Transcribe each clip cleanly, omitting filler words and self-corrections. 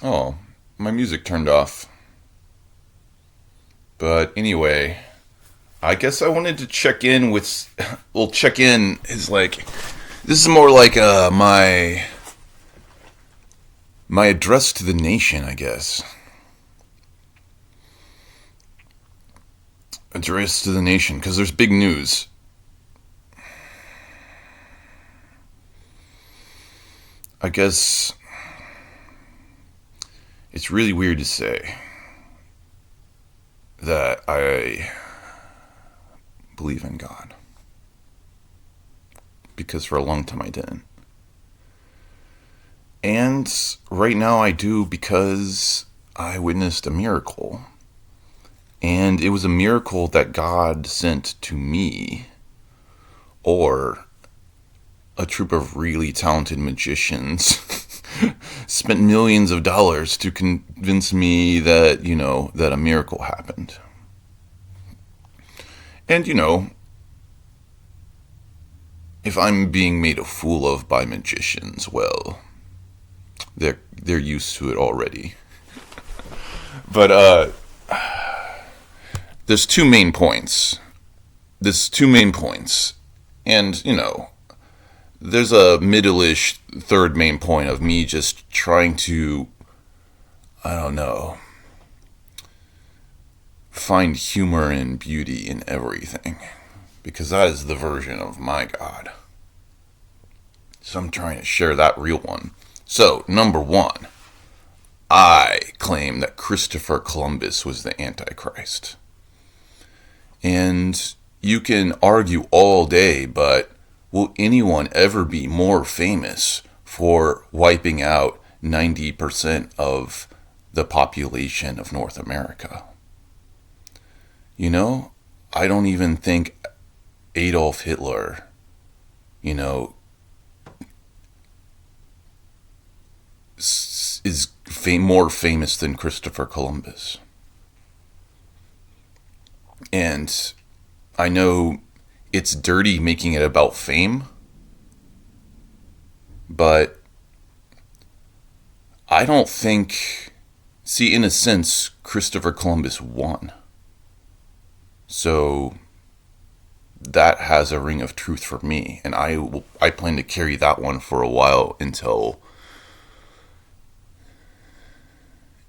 Oh, my music turned off. But anyway, I guess I wanted to check in with. Well, check in is like. This is more like my address to the nation, I guess. Address to the nation, because there's big news. I guess it's really weird to say that I believe in God, because for a long time I didn't. And right now I do because I witnessed a miracle. And it was a miracle that God sent to me, or a troop of really talented magicians spent millions of dollars to convince me that, that a miracle happened. And, if I'm being made a fool of by magicians, well, they're used to it already. But there's two main points. There's two main points. And, there's a middle-ish third main point of me just trying to, I don't know, find humor and beauty in everything. Because that is the version of my God. So I'm trying to share that real one. So, number one, I claim that Christopher Columbus was the Antichrist. And you can argue all day, but will anyone ever be more famous for wiping out 90% of the population of North America? I don't even think Adolf Hitler, you know, is more famous than Christopher Columbus. And I know it's dirty making it about fame, but I don't think. See, in a sense, Christopher Columbus won. So that has a ring of truth for me, and I plan to carry that one for a while until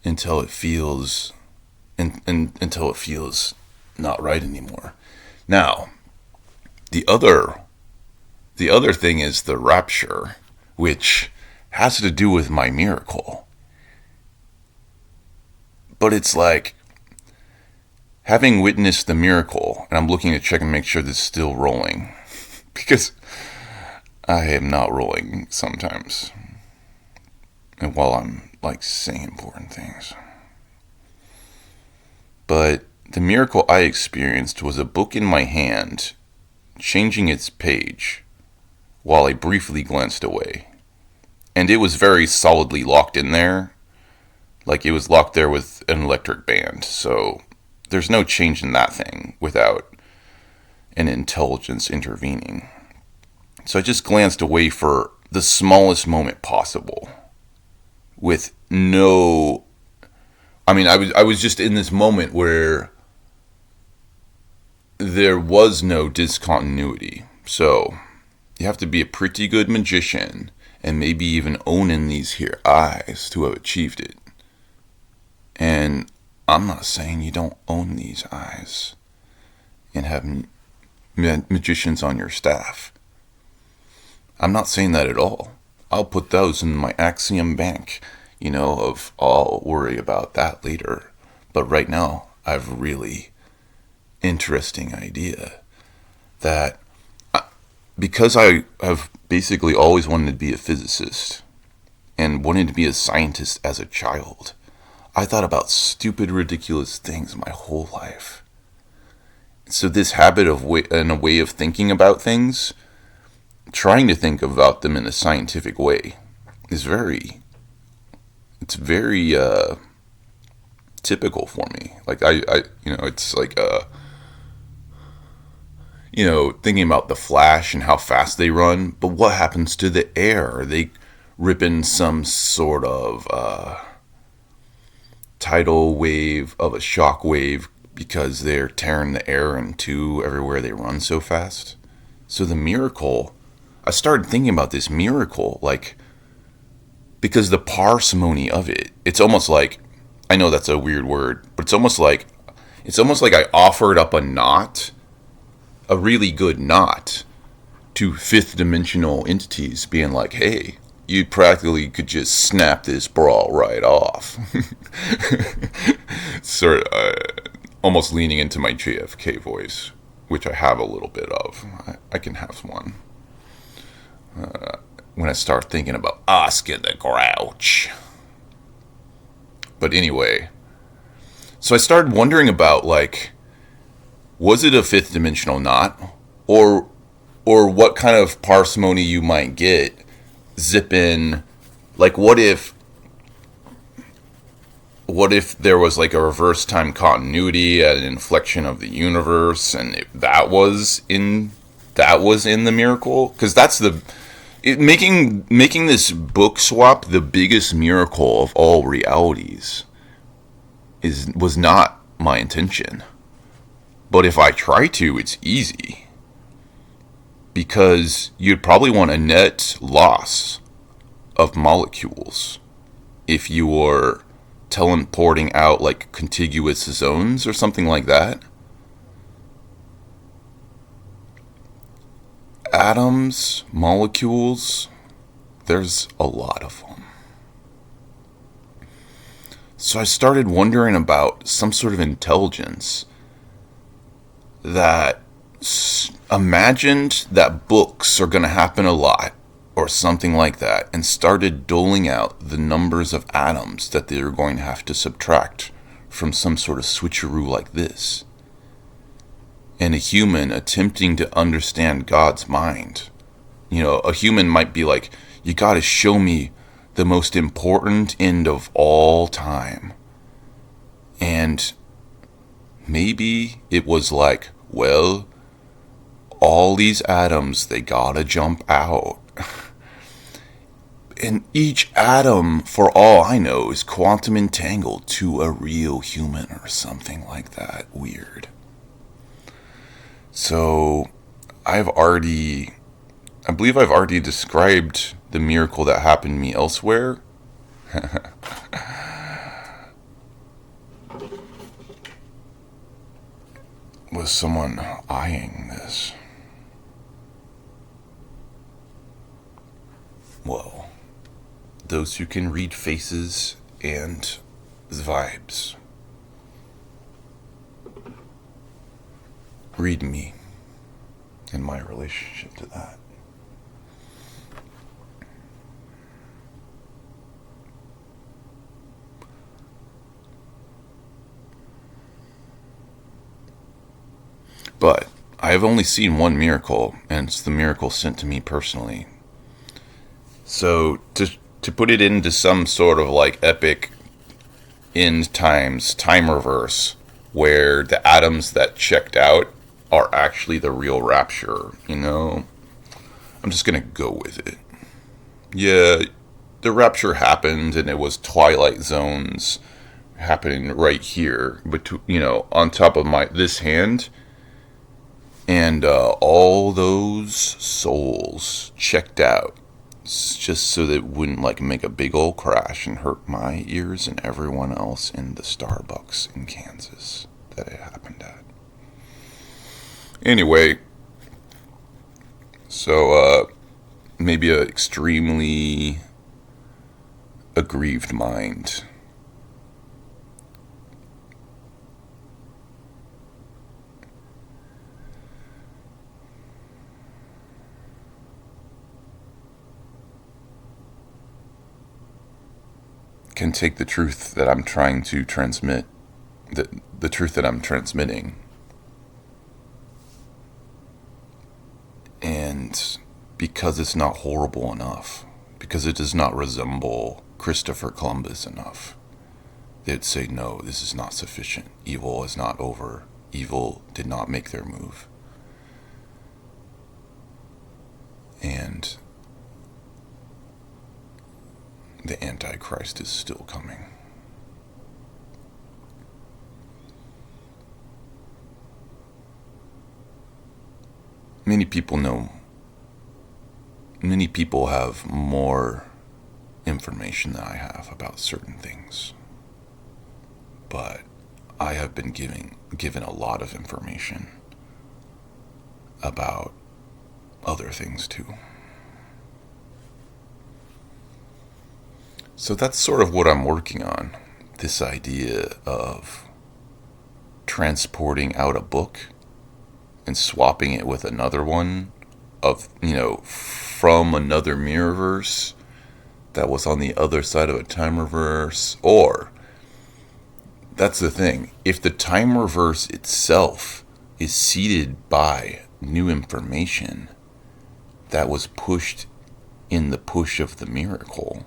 it feels until it feels not right anymore. Now, the other the other thing is the rapture, which has to do with my miracle. But it's like having witnessed the miracle, and I'm looking to check and make sure this is still rolling because I am not rolling sometimes. And while I'm like saying important things. But the miracle I experienced was a book in my hand changing its page while I briefly glanced away. And it was very solidly locked in there. Like it was locked there with an electric band. So there's no change in that thing without an intelligence intervening. So I just glanced away for the smallest moment possible with no. I was just in this moment where there was no discontinuity. So you have to be a pretty good magician and maybe even owning these here eyes to have achieved it. And I'm not saying you don't own these eyes and have magicians on your staff. I'm not saying that at all. I'll put those in my Axiom bank, of I'll worry about that later. But right now, I have a really interesting idea that because I have basically always wanted to be a physicist and wanted to be a scientist as a child, I thought about stupid, ridiculous things my whole life. So this habit and a way of thinking about things, trying to think about them in a scientific way, is it's very typical for me. Like it's like thinking about the Flash and how fast they run. But what happens to the air? Are they ripping some sort of tidal wave of a shock wave because they're tearing the air in two everywhere they run so fast. So the miracle, I started thinking about this miracle, like, because the parsimony of it, it's almost like, I know that's a weird word, but it's almost like I offered up a knot, a really good knot, to fifth dimensional entities, being like, hey, you practically could just snap this bra right off. Sort of, almost leaning into my JFK voice, which I have a little bit of. I can have one. When I start thinking about Oscar the Grouch. But anyway, so I started wondering about, like, was it a fifth dimensional knot? Or what kind of parsimony you might get zip in, like, what if there was like a reverse time continuity at an inflection of the universe, and that was in the miracle? Because that's making this book swap the biggest miracle of all realities was not my intention. But if I try to, it's easy. Because you'd probably want a net loss of molecules if you were teleporting out like contiguous zones or something like that. Atoms, molecules, there's a lot of them. So I started wondering about some sort of intelligence that imagined that books are going to happen a lot or something like that, and started doling out the numbers of atoms that they're going to have to subtract from some sort of switcheroo like this. And a human attempting to understand God's mind. You know, a human might be like, you gotta show me the most important end of all time. And maybe it was like, well, all these atoms, they gotta jump out. And each atom, for all I know, is quantum entangled to a real human or something like that. Weird. So, I believe I've already described the miracle that happened to me elsewhere. Was someone eyeing this? Well, those who can read faces and vibes, read me and my relationship to that. But I have only seen one miracle, and it's the miracle sent to me personally. So to put it into some sort of like epic end times time reverse, where the atoms that checked out are actually the real rapture, you know? I'm just gonna go with it. Yeah, the rapture happened, and it was twilight zones happening right here, but on top of this hand, and all those souls checked out, just so that it wouldn't like make a big old crash and hurt my ears and everyone else in the Starbucks in Kansas that it happened at. Anyway, so maybe an extremely aggrieved mind can take the truth that I'm trying to transmit, the truth that I'm transmitting, and because it's not horrible enough, because it does not resemble Christopher Columbus enough, they'd say, no, this is not sufficient. Evil is not over. Evil did not make their move. And the Antichrist is still coming. many people know, many people have more information than I have about certain things. But I have been given a lot of information about other things too. So that's sort of what I'm working on. This idea of transporting out a book and swapping it with another one of, from another Mirrorverse that was on the other side of a time reverse. Or, that's the thing, if the time reverse itself is seeded by new information that was pushed in the push of the miracle,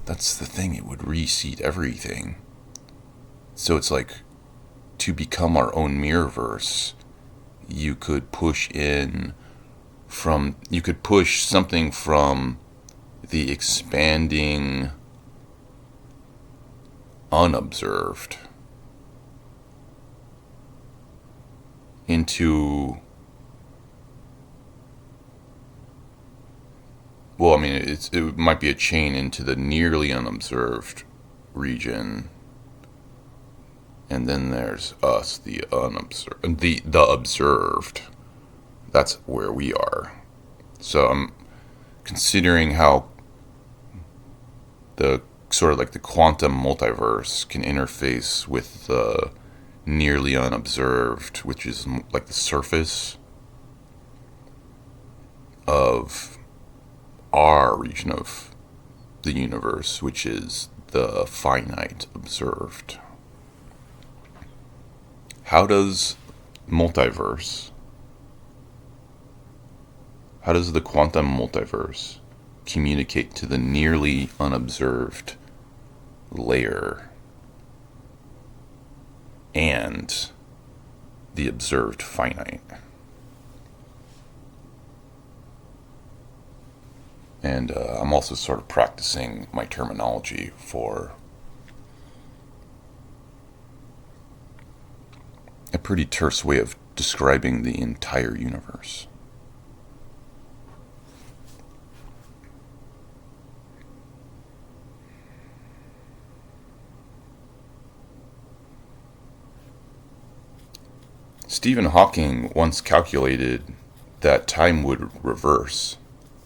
that's the thing, it would reseed everything. So it's like, to become our own Mirrorverse, you could push something from the expanding unobserved into, well, I mean, it might be a chain into the nearly unobserved region, and then there's us, the unobserved, the observed. That's where we are. So I'm considering how the sort of like the quantum multiverse can interface with the nearly unobserved, which is like the surface of our region of the universe, which is the finite observed. How does the quantum multiverse communicate to the nearly unobserved layer and the observed finite? And I'm also sort of practicing my terminology for a pretty terse way of describing the entire universe. Stephen Hawking once calculated that time would reverse,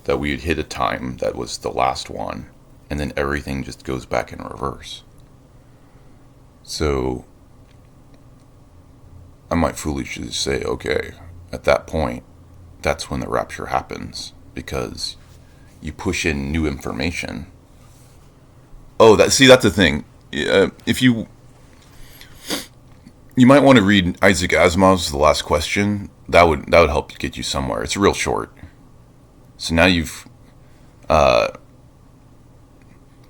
that we would hit a time that was the last one, and then everything just goes back in reverse. So I might foolishly say, okay, at that point, that's when the rapture happens, because you push in new information. Oh, that's the thing. If you might want to read Isaac Asimov's The Last Question. That would help get you somewhere. It's real short. So now you've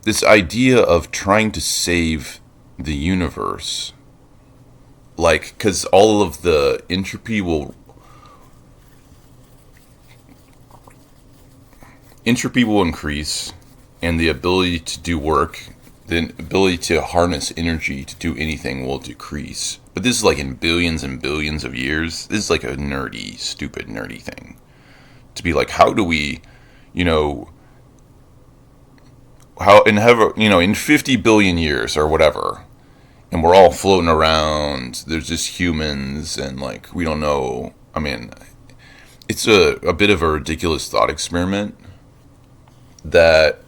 this idea of trying to save the universe, like, because all of the entropy will increase, and the ability to do work, the ability to harness energy to do anything will decrease. But this is like in billions and billions of years. This is like a nerdy, stupid, nerdy thing. To be like, how do we, in 50 billion years or whatever, and we're all floating around, there's just humans, and like, we don't know. I mean, it's a bit of a ridiculous thought experiment that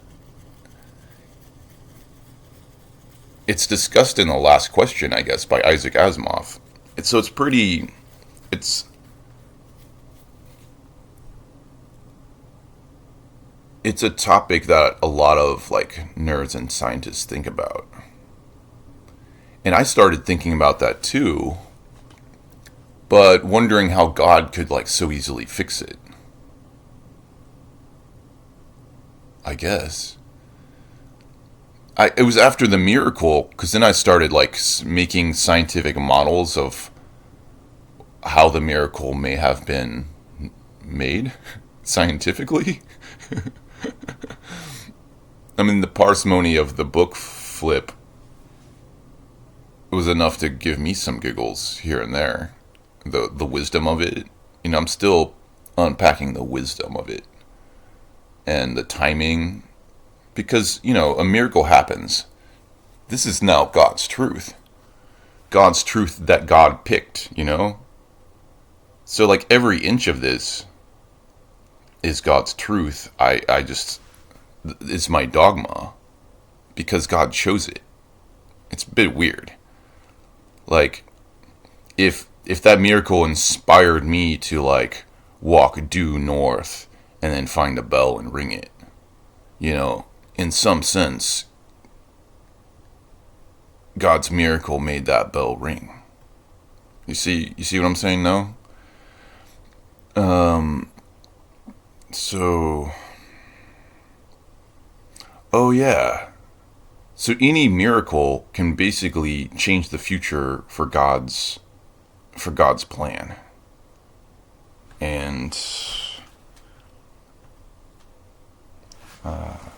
it's discussed in The Last Question, I guess, by Isaac Asimov. It's a topic that a lot of like nerds and scientists think about. And I started thinking about that too, but wondering how God could like so easily fix it. I guess. It was after the miracle, because then I started like making scientific models of how the miracle may have been made scientifically. I mean, the parsimony of the book flip was enough to give me some giggles here and there. The wisdom of it, I'm still unpacking the wisdom of it and the timing, because, a miracle happens. This is now God's truth. God's truth that God picked. So, like, every inch of this is God's truth. I just, it's my dogma because God chose it. It's a bit weird. Like, if that miracle inspired me to, like, walk due north and then find a bell and ring it, in some sense, God's miracle made that bell ring. You see what I'm saying? No. So, oh yeah. So any miracle can basically change the future for God's plan. And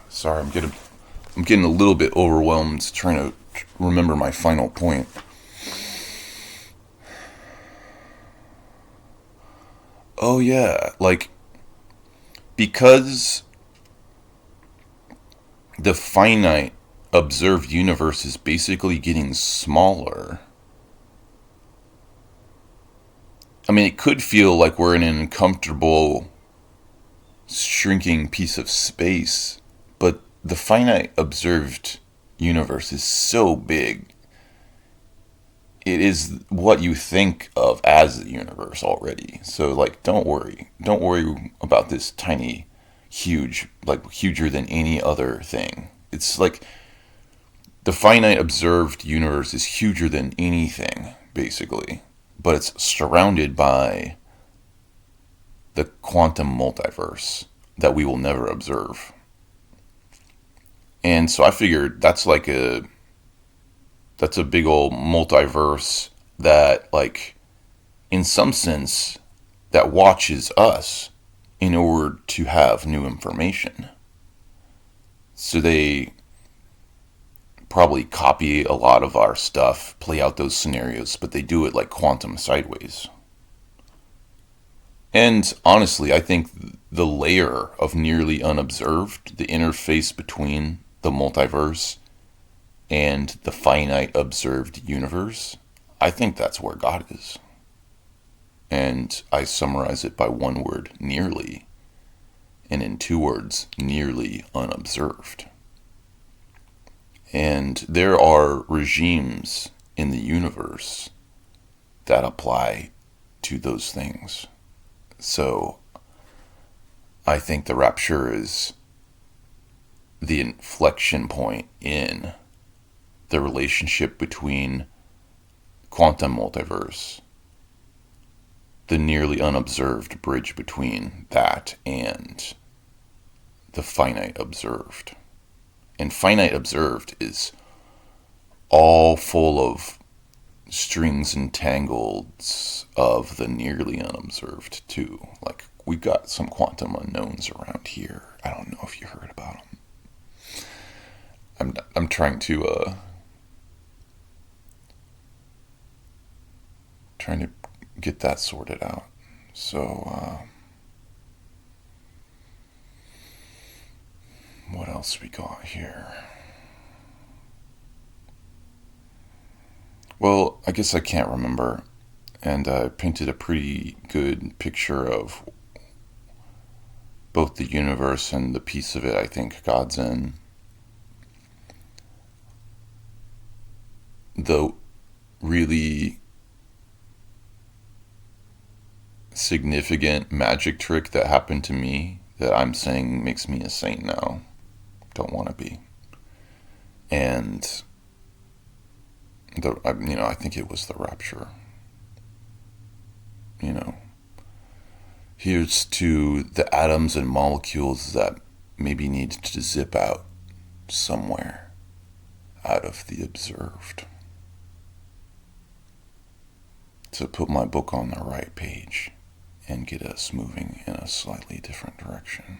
sorry, I'm getting a little bit overwhelmed trying to remember my final point. Oh yeah, like, because the finite observed universe is basically getting smaller. I mean, it could feel like we're in an uncomfortable, shrinking piece of space, but the finite observed universe is so big. It is what you think of as the universe already. So, like, don't worry. Don't worry about this tiny, huge, like, huger than any other thing. It's like the finite observed universe is huger than anything, basically. But it's surrounded by the quantum multiverse that we will never observe. And so I figured that's a big old multiverse that, like, in some sense, that watches us in order to have new information. So they probably copy a lot of our stuff, play out those scenarios, but they do it like quantum sideways. And honestly, I think the layer of nearly unobserved, the interface between the multiverse and the finite observed universe, I think that's where God is. And I summarize it by one word, nearly, and in two words, nearly unobserved. And there are regimes in the universe that apply to those things. So I think the rapture is the inflection point in the relationship between quantum multiverse, the nearly unobserved bridge between that and the finite observed. And finite observed is all full of strings and tangles of the nearly unobserved too. Like, we've got some quantum unknowns around here. I don't know if you heard about them. I'm trying to get that sorted out. So what else we got here? Well, I guess I can't remember. And I painted a pretty good picture of both the universe and the piece of it I think God's in. The really significant magic trick that happened to me that I'm saying makes me a saint now. Don't want to be. And I think it was the rapture. Here's to the atoms and molecules that maybe need to zip out somewhere out of the observed, to put my book on the right page and get us moving in a slightly different direction.